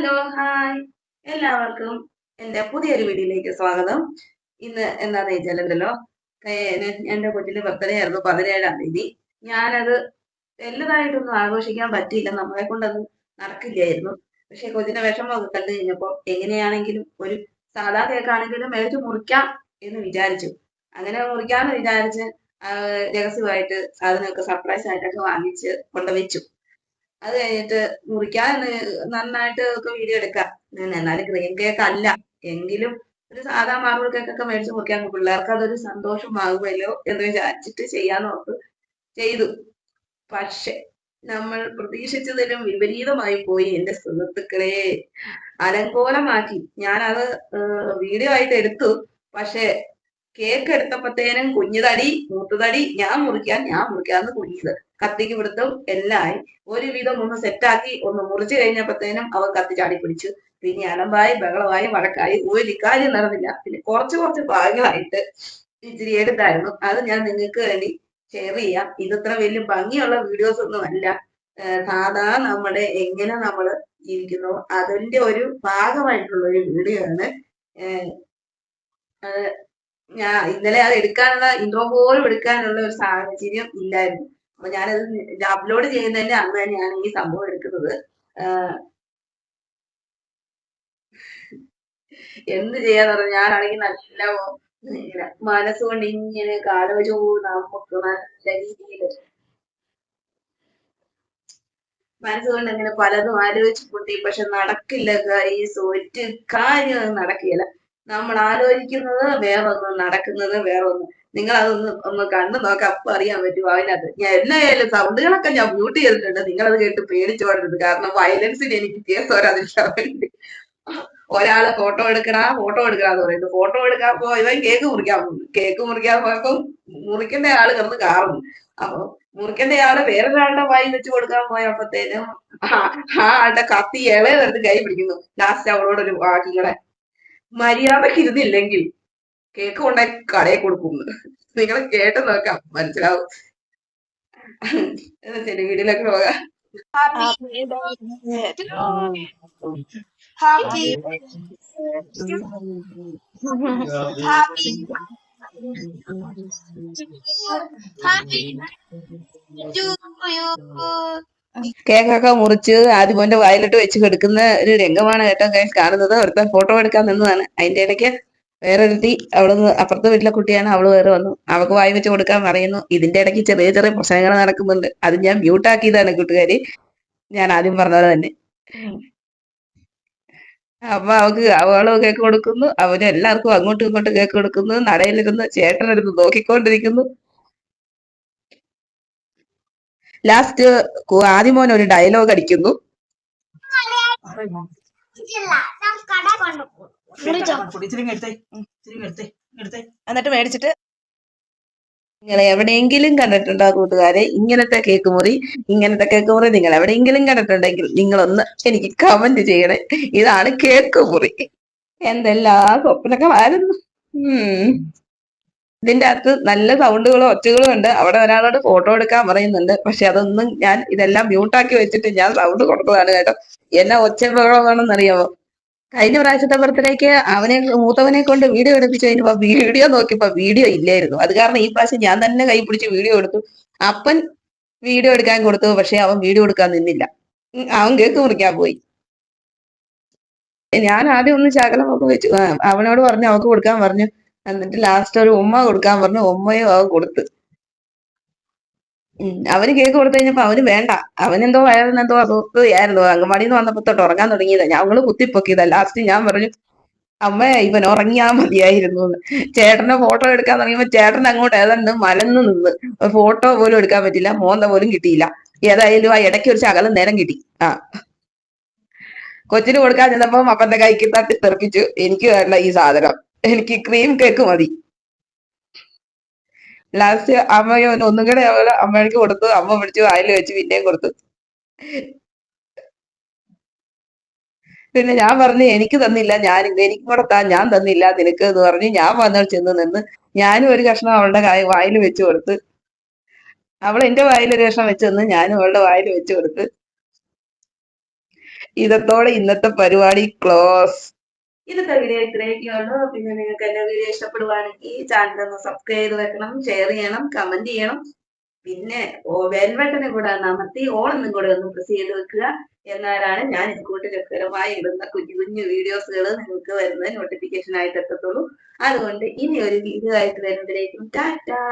Hello hi എല്ലാവർക്കും എൻ്റെ പുതിയൊരു വീഡിയോയിലേക്ക് സ്വാഗതം. ഇന്ന് എന്താന്ന് വെച്ചാലുണ്ടല്ലോ, എൻ്റെ കൊച്ചിന്റെ ബർത്ത്ഡേ ആയിരുന്നു 17-ാം തീയതി. ഞാനത് വലുതായിട്ടൊന്നും ആഘോഷിക്കാൻ പറ്റിയില്ല, നമ്മളെ കൊണ്ടത് നടക്കില്ലായിരുന്നു. പക്ഷെ കൊച്ചിന്റെ വിഷമമൊക്കെ കണ്ടു കഴിഞ്ഞപ്പോൾ എങ്ങനെയാണെങ്കിലും ഒരു സാധാ കേക്കാണെങ്കിലും മേടിച്ച് മുറിക്കാം എന്ന് വിചാരിച്ചു. അങ്ങനെ മുറിക്കാന്ന് വിചാരിച്ച് രഹസ്യമായിട്ട് സാധനമൊക്കെ സർപ്രൈസ് ആയിട്ടൊക്കെ വാങ്ങിച്ച് കൊണ്ടുവച്ചു. അത് കഴിഞ്ഞിട്ട് മുറിക്കാൻ നന്നായിട്ട് ഒക്കെ വീഡിയോ എടുക്കാം. എന്നാലും ക്രീം കേക്ക് അല്ല എങ്കിലും ഒരു സാധാ മാർബിൾ കേക്കൊക്കെ മേടിച്ച് മുറിക്കാൻ പിള്ളേർക്ക് അതൊരു സന്തോഷമാകുമല്ലോ എന്ന് വിചാരിച്ചിട്ട് ചെയ്യാന്ന് ഓർത്ത് ചെയ്തു. പക്ഷെ നമ്മൾ പ്രതീക്ഷിച്ചതിലും വിപരീതമായി പോയി എന്റെ സുഹൃത്തുക്കളെ. അലങ്കോലമാക്കി. ഞാനത് വീഡിയോ ആയിട്ട് എടുത്തു. പക്ഷെ കേക്ക് എടുത്തപ്പോഴത്തേനും കുഞ്ഞുതടി മൂത്തുതടി ഞാൻ മുറിക്കാന്ന് കുഞ്ഞത് കത്തിക്ക് പിടുത്തം എല്ലാം ആയി. ഒരുവിധം ഒന്ന് സെറ്റാക്കി ഒന്ന് മുറിച്ചു കഴിഞ്ഞപ്പോഴത്തേനും അവൻ കത്തി ചാടി പിടിച്ചു. പിന്നെ അലമ്പായി ബഹളമായി വഴക്കായി. ഒരു കാര്യം നടന്നില്ല. പിന്നെ കുറച്ച് ഭാഗങ്ങളായിട്ട് ഇച്ചിരി എടുത്തായിരുന്നു. അത് ഞാൻ നിങ്ങൾക്ക് വേണ്ടി ഷെയർ ചെയ്യാം. ഇതത്ര വലിയ ഭംഗിയുള്ള വീഡിയോസ് ഒന്നും അല്ല. സാധാ നമ്മുടെ എങ്ങനെ നമ്മൾ ജീവിക്കുന്നു അതിന്റെ ഒരു ഭാഗമായിട്ടുള്ള ഒരു വീഡിയോ ആണ്. ഞാൻ ഇന്നലെ അത് എടുക്കാനുള്ള ഇൻട്രോ പോലും എടുക്കാനുള്ള ഒരു സാഹചര്യം ഇല്ലായിരുന്നു. അപ്പൊ ഞാനത് അപ്ലോഡ് ചെയ്യുന്നതിന്റെ അന്ന് തന്നെയാണ് ഈ സംഭവം എടുക്കുന്നത്. എന്ത് ചെയ്യാന്ന് പറഞ്ഞാൽ ഞാനാണെങ്കിൽ നല്ല മനസ്സുകൊണ്ട് ഇങ്ങനെ ആലോചിച്ചു നമുക്ക് നല്ല രീതിയിൽ മനസ്സുകൊണ്ട് അങ്ങനെ പലതും ആലോചിച്ചു കൂട്ടി. പക്ഷെ നടക്കില്ല ഗൈസ്, ഒരു കാര്യം നടക്കില്ല. നമ്മൾ ആലോചിക്കുന്നത് വേറൊന്ന്, നടക്കുന്നത് വേറൊന്ന്. നിങ്ങൾ ഒന്ന് കണ്ടു നോക്കാം, അപ്പൊ അറിയാൻ പറ്റും. അതിനകത്ത് ഞാൻ എന്നായാലും സൗണ്ടുകളൊക്കെ ഞാൻ മ്യൂട്ട് ചെയ്തിട്ടുണ്ട്. നിങ്ങളത് കേട്ട് പേടിച്ചോടരുത്. കാരണം വയലൻസിന് എനിക്ക് കേസ് വരാതിരിക്കാൻ വേണ്ടി. ഒരാള് ഫോട്ടോ എടുക്കടാന്ന് പറയുന്നു. ഫോട്ടോ എടുക്കാൻ പോയവൻ കേക്ക് മുറിക്കാൻ പോയപ്പോ മുറിക്കേണ്ട ആള് കിടന്ന് കാറുന്നു. അപ്പൊ മുറിക്കേണ്ട ആള് വേറൊരാളുടെ വായി വെച്ച് കൊടുക്കാൻ പോയപ്പോഴത്തേനും ആ ആളുടെ കത്തി ഇളയതെടുത്ത് കൈ പിടിക്കുന്നു. ലാസ്റ്റ് അവളോടൊരു വാക്കിങ്ങളെ മര്യാദക്ക് ഇരുന്നില്ലെങ്കിൽ കേക്ക് കൊണ്ടായി കടയിൽ കൊടുക്കുന്നു. നിങ്ങൾ കേട്ട് നോക്കാം, മനസ്സിലാവും. ശരി, വീട്ടിലേക്ക് പോകാം. Happy birthday to you. Happy happy happy to you. കേക്കൊക്കെ മുറിച്ച് ആദ്യമോന്റെ വായിലിട്ട് വെച്ച് കൊടുക്കുന്ന ഒരു രംഗമാണ് കേട്ടോ കാണുന്നത്. ഒരുത്തൻ ഫോട്ടോ എടുക്കാൻ നിന്നതാണ്. അതിന്റെ ഇടയ്ക്ക് വേറൊരുത്തി അവിടുന്ന് അപ്പുറത്തെ വീട്ടിലെ കുട്ടിയാണ്, അവള് വേറെ വന്നു. അവൾക്ക് വായി വെച്ച് കൊടുക്കാൻ പറയുന്നു. ഇതിന്റെ ഇടയ്ക്ക് ചെറിയ പ്രശ്നങ്ങൾ നടക്കുന്നുണ്ട്. അത് ഞാൻ മ്യൂട്ടാക്കിയതാണ് കൂട്ടുകാരി, ഞാൻ ആദ്യം പറഞ്ഞത് തന്നെ. അപ്പൊ അവള് കേക്ക് കൊടുക്കുന്നു, അവന് എല്ലാവർക്കും അങ്ങോട്ടും ഇങ്ങോട്ടും കേക്ക് കൊടുക്കുന്നു. നടയിലിരുന്ന് ചേട്ടനെടുത്ത് നോക്കിക്കൊണ്ടിരിക്കുന്നു. ലാസ്റ്റ് ആദ്യമോൻ ഒരു ഡയലോഗ് അടിക്കുന്നു. എന്നിട്ട് മേടിച്ചിട്ട്, നിങ്ങൾ എവിടെയെങ്കിലും കണ്ടിട്ടുണ്ടോ കൂട്ടുകാരെ ഇങ്ങനത്തെ കേക്ക് മുറി? നിങ്ങൾ എവിടെയെങ്കിലും കണ്ടിട്ടുണ്ടെങ്കിൽ നിങ്ങളൊന്ന് എനിക്ക് കമന്റ് ചെയ്യണേ. ഇതാണ് കേക്ക് മുറി. എന്തെല്ലാ സ്വപ്നങ്ങളായിരുന്നു. ഇതിന്റെ അകത്ത് നല്ല സൗണ്ടുകളും ഒച്ചകളും ഉണ്ട്. അവിടെ ഒരാളോട് ഫോട്ടോ എടുക്കാൻ പറയുന്നുണ്ട്. പക്ഷെ അതൊന്നും ഞാൻ ഇതെല്ലാം മ്യൂട്ടാക്കി വെച്ചിട്ട് ഞാൻ സൗണ്ട് കൊടുത്തതാണ് കേട്ടോ. എന്നാ ഒച്ച ബഹളമാണെന്ന് അറിയാമോ? കഴിഞ്ഞ പ്രാവശ്യത്തെ ബർത്ത്ഡേക്ക് മൂത്തവനെ കൊണ്ട് വീഡിയോ എടുപ്പിച്ചു കഴിഞ്ഞപ്പോ വീഡിയോ നോക്കിയപ്പോ വീഡിയോ ഇല്ലായിരുന്നു. അത് കാരണം ഈ പ്രാവശ്യം ഞാൻ തന്നെ കൈ പിടിച്ച് വീഡിയോ എടുത്തു. അപ്പൻ വീഡിയോ എടുക്കാൻ കൊടുത്തു. പക്ഷെ അവൻ വീഡിയോ എടുക്കാൻ നിന്നില്ല. അവൻ കേക്ക് മുറിക്കാൻ പോയി. ഞാൻ ആദ്യം ഒന്ന് ശകലമൊക്കെ വെച്ചു അവനോട് പറഞ്ഞു, അവക്ക് കൊടുക്കാൻ പറഞ്ഞു. എന്നിട്ട് ലാസ്റ്റ് ഒരു ഉമ്മ കൊടുക്കാൻ പറഞ്ഞു. ഉമ്മയും അവൻ കൊടുത്ത്. അവന് കേക്ക് കൊടുത്തു കഴിഞ്ഞപ്പോ അവന് വേണ്ട. അവനെന്തോ വയറിനെന്തോ അസ്വസ്ഥതയായിരുന്നു. അങ്കമാടിയിൽ നിന്ന് വന്നപ്പോ തൊട്ട് ഉറങ്ങാൻ തുടങ്ങിയതാ. ഞങ്ങള് കുത്തിപ്പൊക്കിയതാ. ലാസ്റ്റ് ഞാൻ പറഞ്ഞു, അമ്മ ഇവൻ ഉറങ്ങിയാ മതിയായിരുന്നു. ചേട്ടനെ ഫോട്ടോ എടുക്കാൻ തുടങ്ങിയപ്പോ ചേട്ടൻ അങ്ങോട്ട് ഏതാണ്ട് മലന്ന് നിന്ന്. ഫോട്ടോ പോലും എടുക്കാൻ പറ്റില്ല, മോന്ത പോലും കിട്ടിയില്ല. ഏതായാലും ആ ഇടയ്ക്ക് ഒരു ശകലം നേരം കിട്ടി. കൊച്ചിന് കൊടുക്കാൻ ചെന്നപ്പോ അപ്പന്റെ കൈക്ക് തട്ടി തെറിപ്പിച്ചു. എനിക്ക് വേണ്ട ഈ സാധനം, എനിക്ക് ക്രീം കേക്ക് മതി. ലാസ്റ്റ് അമ്മയോ ഒന്നും കൂടെ അമ്മയ്ക്ക് കൊടുത്തു. അമ്മ പിടിച്ചു വായിൽ വെച്ച് പിന്നെയും കൊടുത്തു. പിന്നെ ഞാൻ പറഞ്ഞു, എനിക്ക് തന്നില്ല, എനിക്കും കൂടെ ഞാൻ തന്നില്ല നിനക്ക് എന്ന് പറഞ്ഞ് ഞാൻ വന്നിട്ട് ചെന്ന് നിന്ന് ഞാനും ഒരു കഷ്ണം അവളുടെ വായിൽ വെച്ച് കൊടുത്ത്. അവൾ എന്റെ വായിൽ ഒരു കഷ്ണം വെച്ച് തന്ന് ഞാനും അവളുടെ വായിൽ വെച്ച് കൊടുത്ത്. ഇതത്തോടെ ഇന്നത്തെ പരിപാടി ക്ലോസ്. ഇന്നത്തെ വീഡിയോ ഇത്രയൊക്കെയുള്ളൂ. പിന്നെ നിങ്ങൾക്ക് എന്റെ വീഡിയോ ഇഷ്ടപ്പെടുവാണെങ്കിൽ ചാനൽ ഒന്ന് സബ്സ്ക്രൈബ് ചെയ്ത് വെക്കണം, ഷെയർ ചെയ്യണം, കമന്റ് ചെയ്യണം. പിന്നെ ബെൽ ബട്ടനെ കൂടെ അമർത്തി ഓളൊന്നും കൂടെ ഒന്ന് പ്രസ് ചെയ്ത് വെക്കുക. എന്നാലാണ് ഞാൻ ഇതുകൂട്ട് രസകരമായി ഇടുന്ന കുഞ്ഞു കുഞ്ഞു വീഡിയോസുകൾ നിങ്ങൾക്ക് വരുന്നത് നോട്ടിഫിക്കേഷൻ ആയിട്ട് എത്തത്തുള്ളൂ. അതുകൊണ്ട് ഇനി ഒരു വീഡിയോ ആയിട്ട് വരുന്നതിലേക്കും ടാറ്റാ.